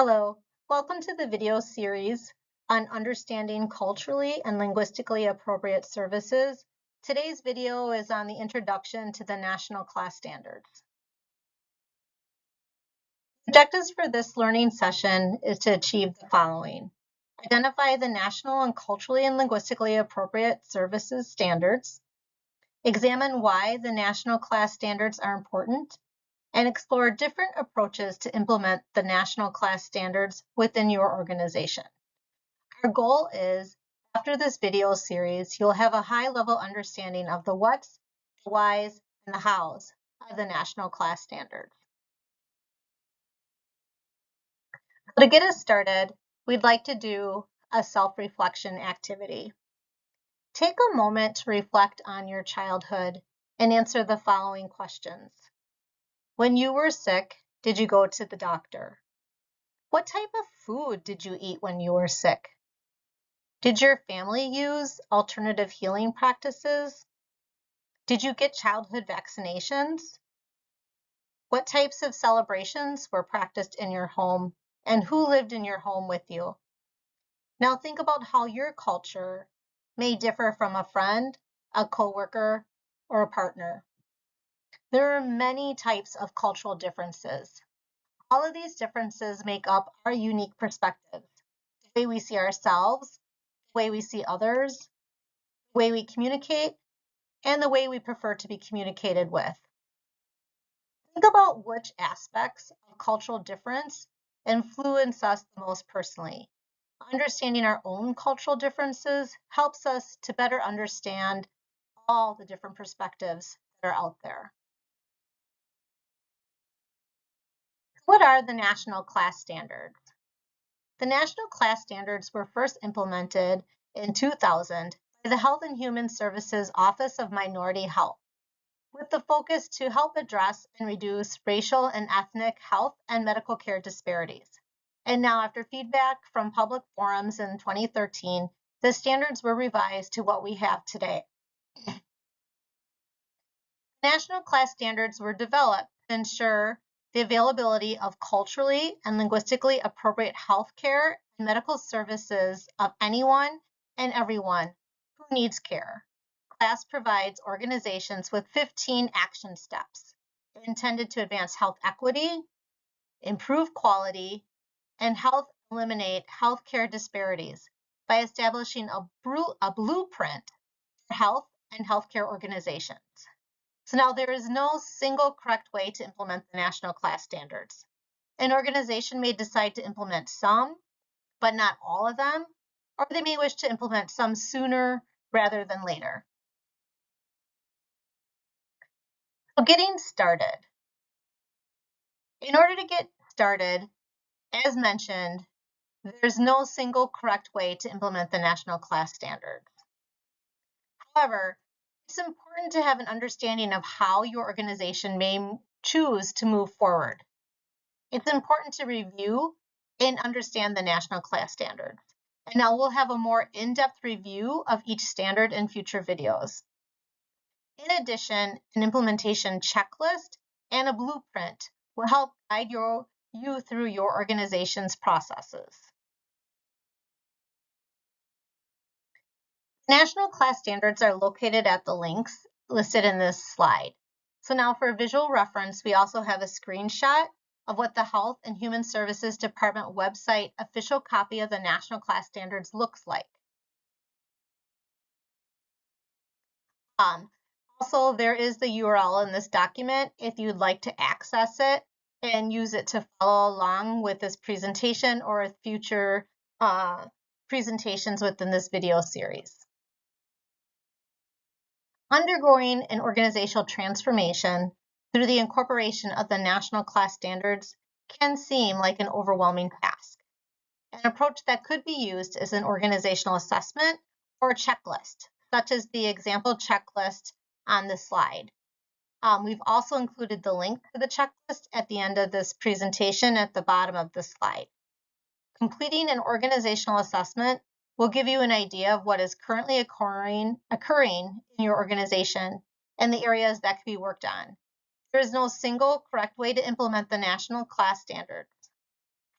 Hello, welcome to the video series on understanding culturally and linguistically appropriate services. Today's video is on the introduction to the National Class Standards. Objectives for this learning session is to achieve the following. Identify the national and culturally and linguistically appropriate services standards. Examine why the National Class Standards are important, and explore different approaches to implement the National Class Standards within your organization. Our goal is, after this video series, you'll have a high-level understanding of the whats, the whys, and the hows of the National Class Standards. So to get us started, we'd like to do a self-reflection activity. Take a moment to reflect on your childhood and answer the following questions. When you were sick, did you go to the doctor? What type of food did you eat when you were sick? Did your family use alternative healing practices? Did you get childhood vaccinations? What types of celebrations were practiced in your home, and who lived in your home with you? Now think about how your culture may differ from a friend, a coworker, or a partner. There are many types of cultural differences. All of these differences make up our unique perspectives, the way we see ourselves, the way we see others, the way we communicate, and the way we prefer to be communicated with. Think about which aspects of cultural difference influence us the most personally. Understanding our own cultural differences helps us to better understand all the different perspectives that are out there. What are the National Class Standards? The National Class Standards were first implemented in 2000 by the Health and Human Services Office of Minority Health, with the focus to help address and reduce racial and ethnic health and medical care disparities. And now, after feedback from public forums in 2013, the standards were revised to what we have today. National Class Standards were developed to ensure the availability of culturally and linguistically appropriate health care and medical services of anyone and everyone who needs care. CLAS provides organizations with 15 action steps intended to advance health equity, improve quality, and help eliminate healthcare disparities by establishing a blueprint for health and healthcare organizations. So now there is no single correct way to implement the National Class Standards. An organization may decide to implement some, but not all of them, or they may wish to implement some sooner rather than later. So getting started. In order to get started, as mentioned, there's no single correct way to implement the National Class Standards. However, it's important to have an understanding of how your organization may choose to move forward. It's important to review and understand the National Class Standards. And now we'll have a more in-depth review of each standard in future videos. In addition, an implementation checklist and a blueprint will help guide you through your organization's processes. National Class Standards are located at the links listed in this slide. So now for visual reference, we also have a screenshot of what the Health and Human Services Department website official copy of the National Class Standards looks like. Also, there is the URL in this document if you'd like to access it and use it to follow along with this presentation or with future presentations within this video series. Undergoing an organizational transformation through the incorporation of the National Class Standards can seem like an overwhelming task. An approach that could be used is an organizational assessment or a checklist, such as the example checklist on this slide. We've also included the link to the checklist at the end of this presentation at the bottom of the slide. Completing an organizational assessment will give you an idea of what is currently occurring in your organization and the areas that can be worked on. There is no single correct way to implement the National Class Standards.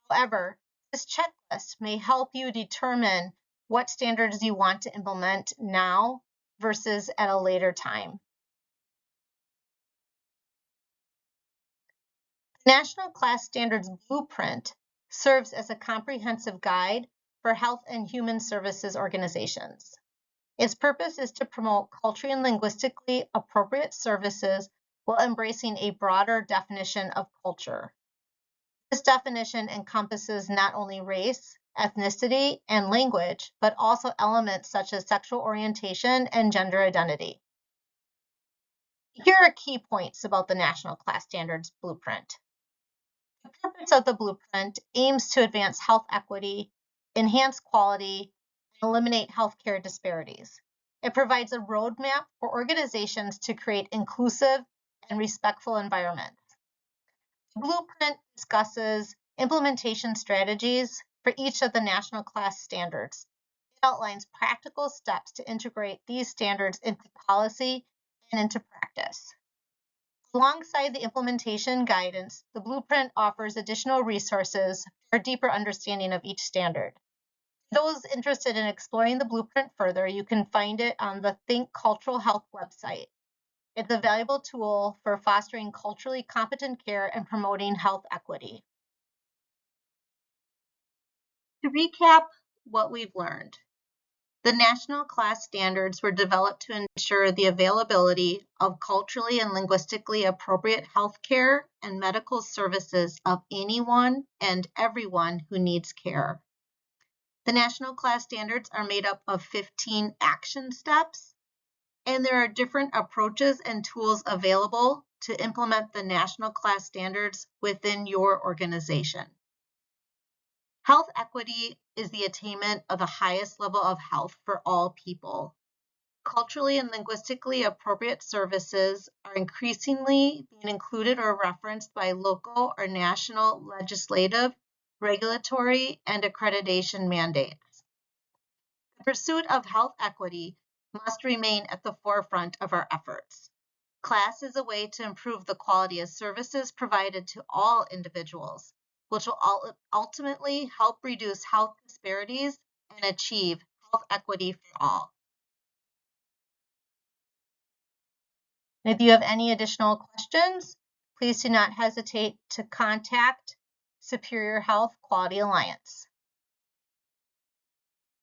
However, this checklist may help you determine what standards you want to implement now versus at a later time. The National Class Standards Blueprint serves as a comprehensive guide for health and human services organizations. Its purpose is to promote culturally and linguistically appropriate services while embracing a broader definition of culture. This definition encompasses not only race, ethnicity, and language, but also elements such as sexual orientation and gender identity. Here are key points about the National Class Standards Blueprint. The purpose of the blueprint aims to advance health equity, enhance quality, and eliminate healthcare disparities. It provides a roadmap for organizations to create inclusive and respectful environments. The blueprint discusses implementation strategies for each of the national class standards. It outlines practical steps to integrate these standards into policy and into practice. Alongside the implementation guidance, the blueprint offers additional resources for a deeper understanding of each standard. For those interested in exploring the blueprint further, you can find it on the Think Cultural Health website. It's a valuable tool for fostering culturally competent care and promoting health equity. To recap what we've learned, the national class standards were developed to ensure the availability of culturally and linguistically appropriate healthcare and medical services of anyone and everyone who needs care. The national class standards are made up of 15 action steps, and there are different approaches and tools available to implement the national class standards within your organization. Health equity is the attainment of the highest level of health for all people. Culturally and linguistically appropriate services are increasingly being included or referenced by local or national legislative, regulatory, and accreditation mandates. The pursuit of health equity must remain at the forefront of our efforts. CLAS is a way to improve the quality of services provided to all individuals, which will ultimately help reduce health disparities and achieve health equity for all. And if you have any additional questions, please do not hesitate to contact Superior Health Quality Alliance.